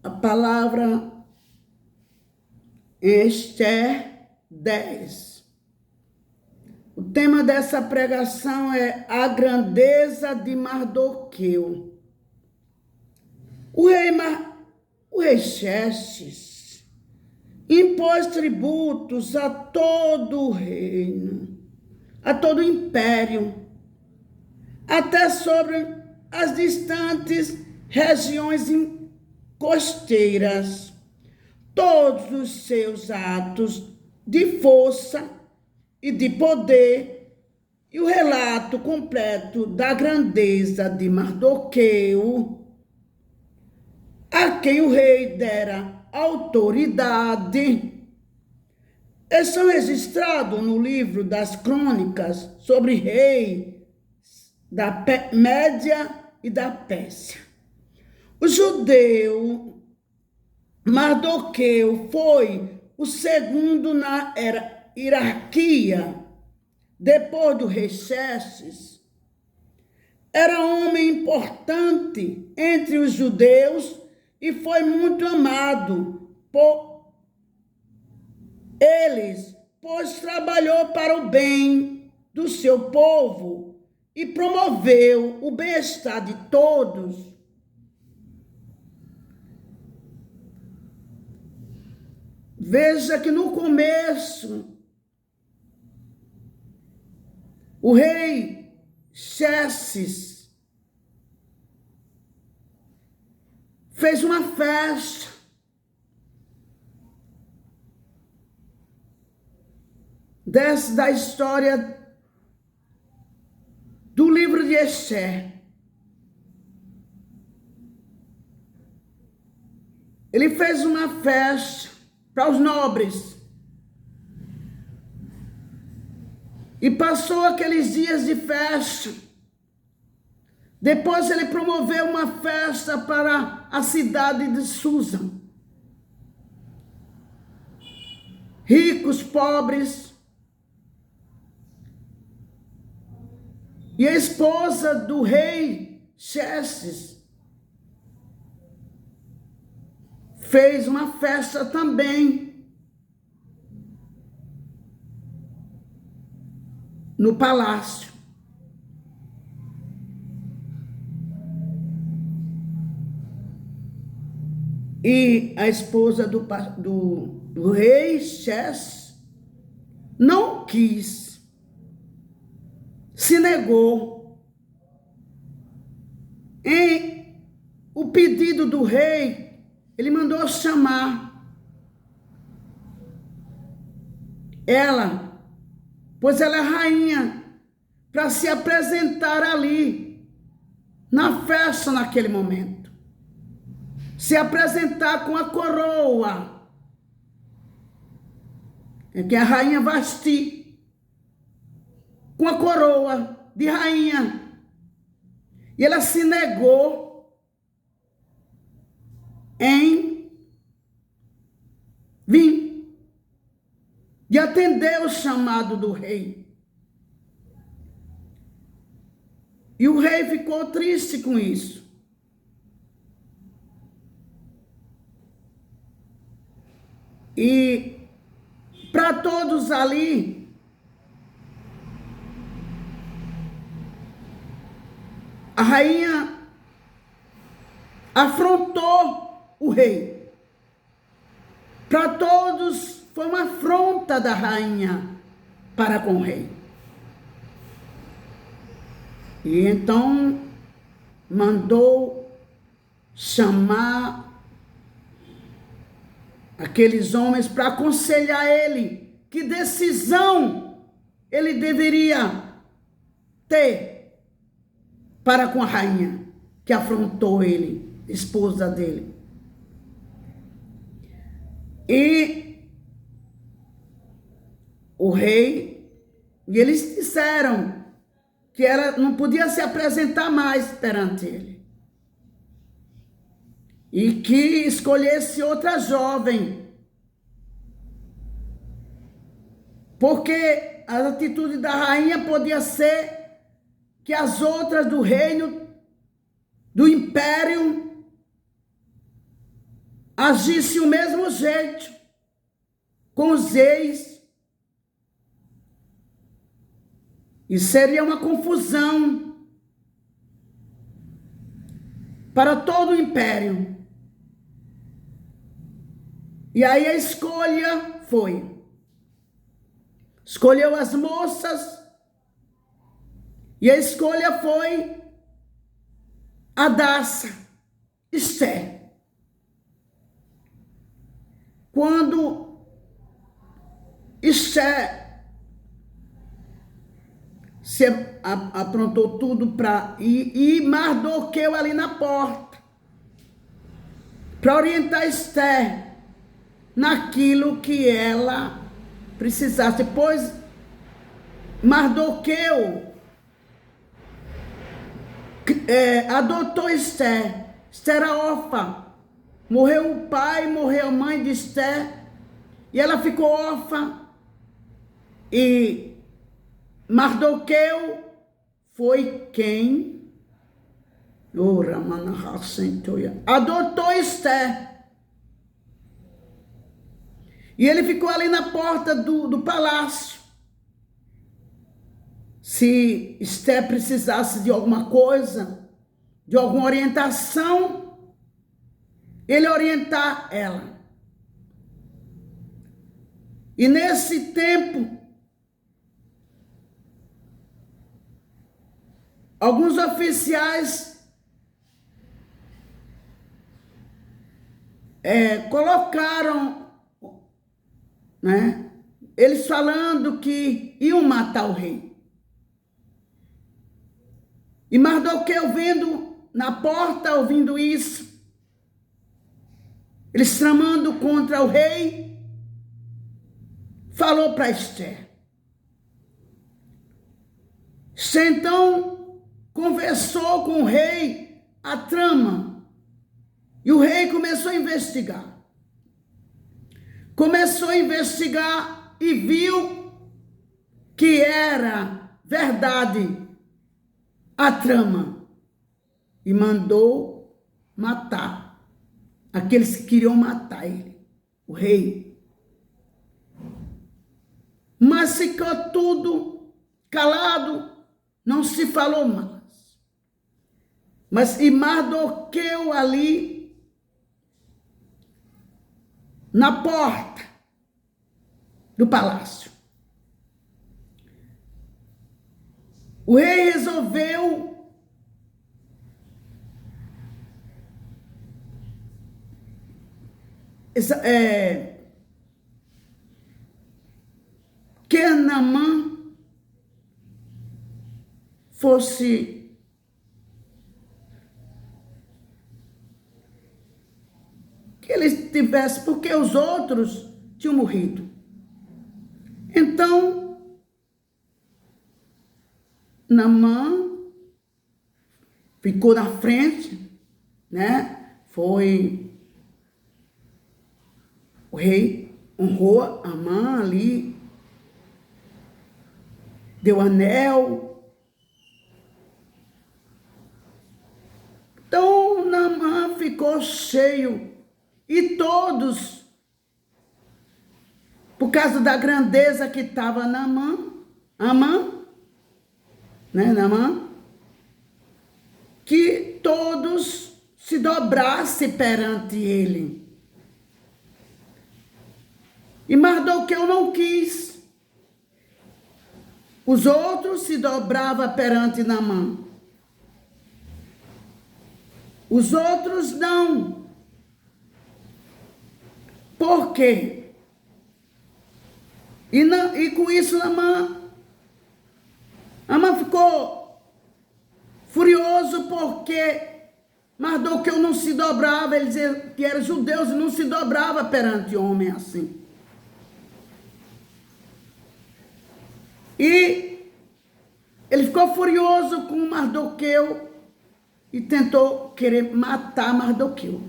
a palavra em Esther 10. O tema dessa pregação é a grandeza de Mardoqueu. O rei Xerxes impôs tributos a todo o reino, a todo o império, até sobre as distantes regiões costeiras. Todos os seus atos de força e de poder, e o relato completo da grandeza de Mardoqueu, a quem o rei dera autoridade, eles são registrados no livro das crônicas sobre reis da Média e da Pérsia. O judeu Mardoqueu foi o segundo na hierarquia, depois do rei Xerxes. Era homem importante entre os judeus e foi muito amado por eles, pois trabalhou para o bem do seu povo e promoveu o bem-estar de todos. Veja que no começo, o rei Xerxes fez uma festa. Da história do livro de Esther. Ele fez uma festa para os nobres. E passou aqueles dias de festa. Depois ele promoveu uma festa para a cidade de Susa. Ricos, pobres. E a esposa do rei Xerxes fez uma festa também no palácio. E a esposa do rei Xerxes não quis, se negou. Em o pedido do rei, ele mandou chamar ela, pois ela é rainha, para se apresentar ali, na festa naquele momento. Se apresentar com a coroa, que a rainha Vasti, com a coroa de rainha. E ela se negou em vir e atender o chamado do rei. E o rei ficou triste com isso. E para todos ali, a rainha afrontou o rei. Para todos foi uma afronta da rainha para com o rei. E então mandou chamar aqueles homens para aconselhar ele que decisão ele deveria ter para com a rainha que afrontou ele, esposa dele. E o rei, e eles disseram que ela não podia se apresentar mais perante ele. E que escolhesse outra jovem. Porque a atitude da rainha podia ser que as outras do reino, do império, agisse o mesmo jeito com os reis, e seria uma confusão para todo o império. E aí a escolha foi: escolheu as moças, e a escolha foi Hadassa, Esther. Quando Esther se aprontou tudo para ir, e Mardoqueu ali na porta, para orientar Esther naquilo que ela precisasse. Depois, Mardoqueu adotou Esther. Esther era órfã. Morreu o pai, morreu a mãe de Esther, e ela ficou órfã. E Mardoqueu foi quem adotou Esther. E ele ficou ali na porta do palácio. Se Esther precisasse de alguma coisa, de alguma orientação, ele orientar ela. E nesse tempo, alguns oficiais colocaram, né, eles falando que iam matar o rei. E Mardoqueu vendo na porta, ouvindo isso, eles tramando contra o rei, falou para Esther. Esther então conversou com o rei a trama, e o rei começou a investigar. Começou a investigar e viu que era verdade a trama, e mandou matar aqueles que queriam matar ele, o rei. Mas ficou tudo calado, não se falou mais. Mas e Mardoqueu ali na porta do palácio, o rei resolveu que Naamã fosse que ele tivesse, porque os outros tinham morrido. Então, Naamã ficou na frente, né? O rei honrou Naamã ali, deu anel. Então, Naamã ficou cheio, e todos, por causa da grandeza que estava Naamã, que todos se dobrassem perante ele. E Mardoqueu não quis. Os outros se dobravam perante Naamã. Os outros não. Por quê? E com isso Naamã ficou furioso, porque Mardoqueu não se dobrava. Ele dizia que era judeu e não se dobrava perante homem assim. E ele ficou furioso com Mardoqueu e tentou querer matar Mardoqueu.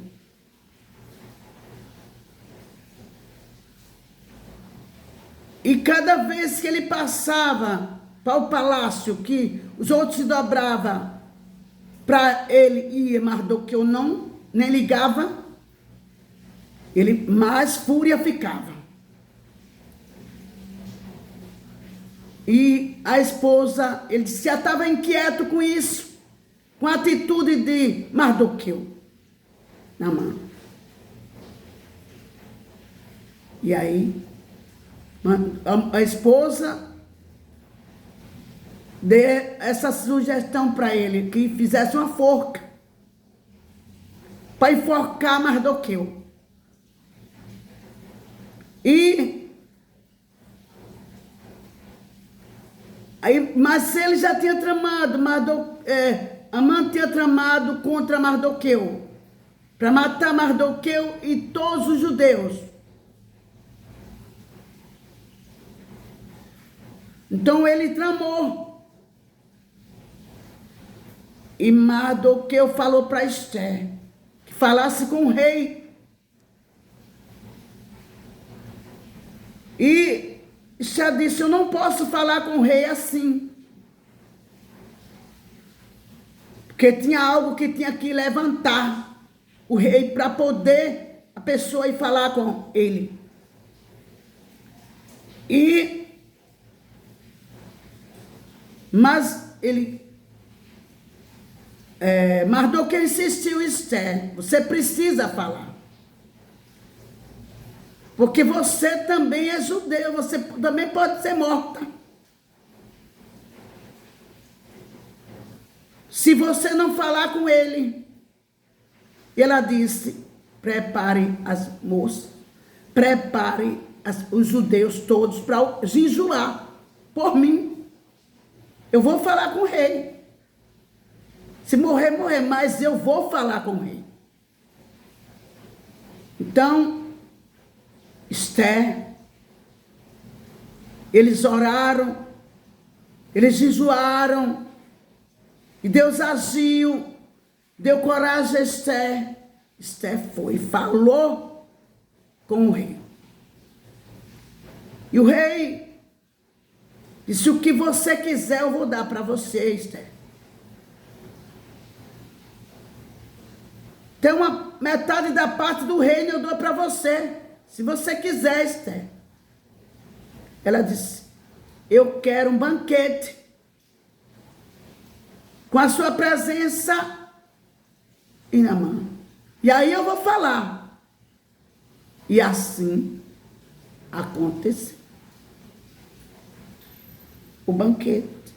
E cada vez que ele passava para o palácio, que os outros se dobravam para ele, e Mardoqueu não, nem ligava, ele mais fúria ficava. E a esposa, ele já estava inquieto com isso, com a atitude de Mardoqueu, Naamã. E aí, a esposa deu essa sugestão para ele, que fizesse uma forca, para enforcar Mardoqueu. Mas ele já tinha tramado, Amã tinha tramado contra Mardoqueu, para matar Mardoqueu e todos os judeus. Então ele tramou. E Mardoqueu falou para Esther que falasse com o rei. E Esther disse: eu não posso falar com o rei assim. Porque tinha algo que tinha que levantar o rei para poder a pessoa ir falar com ele. Mas Mardoqueu insistiu: Esther, você precisa falar. Porque você também é judeu, você também pode ser morta. Se você não falar com ele. E ela disse: prepare as moças, prepare os judeus todos para jejuar por mim. Eu vou falar com o rei. Se morrer, morrer, mas eu vou falar com o rei. Então, Esther, eles oraram, eles jejuaram, e Deus agiu, deu coragem a Esther. Esther foi e falou com o rei. E o rei disse: o que você quiser eu vou dar para você, Esther. Tem uma metade da parte do reino eu dou para você. Se você quiser, Esther. Ela disse: eu quero um banquete com a sua presença e na mão. E aí eu vou falar. E assim aconteceu. O banquete.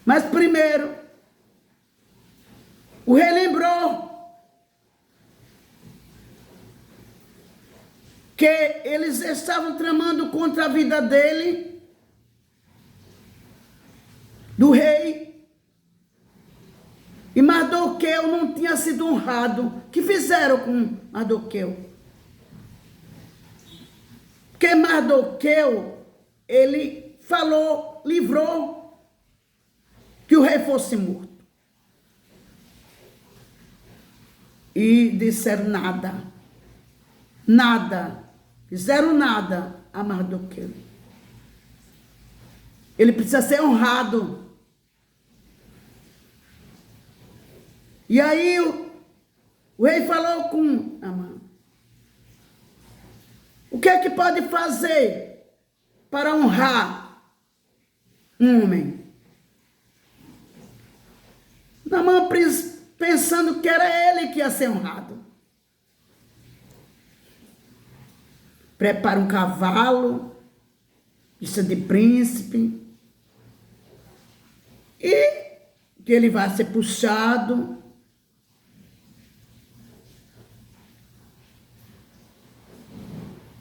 Mas primeiro, o rei lembrou que eles estavam tramando contra a vida dele, do rei, e Mardoqueu não tinha sido honrado. O que fizeram com Mardoqueu? Porque Mardoqueu, ele falou, livrou que o rei fosse morto. E disseram nada, fizeram nada a Mardoqueu. Ele precisa ser honrado. E aí o rei falou com Amã: o que é que pode fazer para honrar um homem? Amã pensando que era ele que ia ser honrado. Prepara um cavalo, vista de príncipe, e que ele vai ser puxado.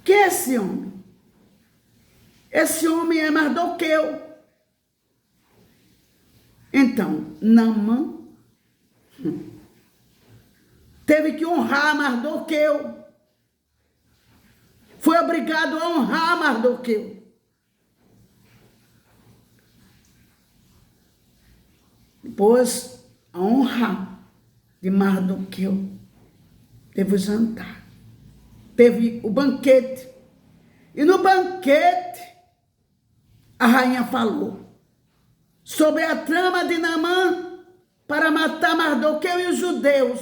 Que é esse homem? Esse homem é Mardoqueu. Então, Naamã teve que honrar Mardoqueu. Foi obrigado a honrar Mardoqueu. Depois, a honra de Mardoqueu, teve o jantar, teve o banquete. E no banquete, a rainha falou sobre a trama de Naamã para matar Mardoqueu e os judeus.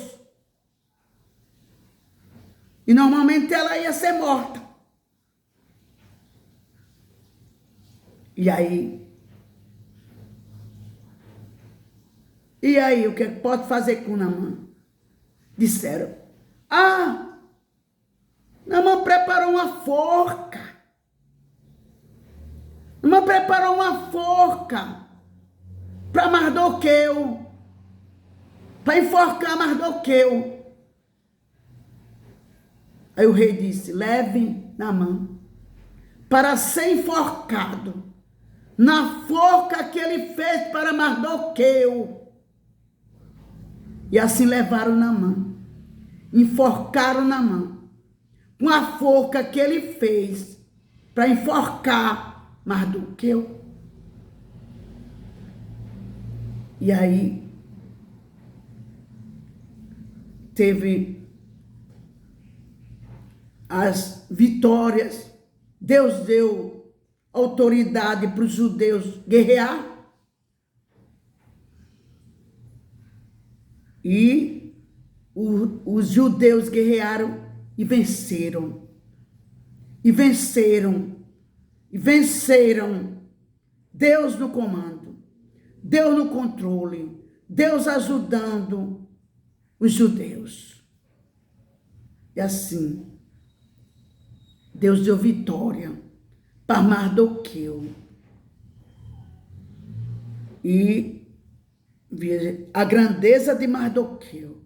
E normalmente ela ia ser morta. E aí, o que pode fazer com Naamã? Disseram, Naamã preparou uma forca. Naamã preparou uma forca para Mardoqueu, para enforcar Mardoqueu. Aí o rei disse, leve Naamã para ser enforcado na forca que ele fez para Mardoqueu. E assim levaram Naamã, enforcaram Naamã com a forca que ele fez para enforcar Mardoqueu. E aí teve as vitórias. Deus deu autoridade para os judeus guerrear. E os judeus guerrearam e venceram. E venceram. E venceram. Deus no comando. Deus no controle. Deus ajudando os judeus. E assim, Deus deu vitória para Mardoqueu. E veja a grandeza de Mardoqueu,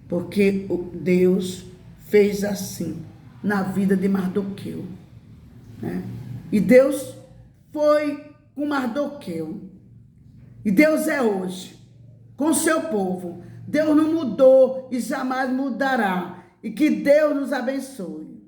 porque Deus fez assim na vida de Mardoqueu, né? E Deus foi com Mardoqueu. E Deus é hoje com seu povo. Deus não mudou e jamais mudará. E que Deus nos abençoe.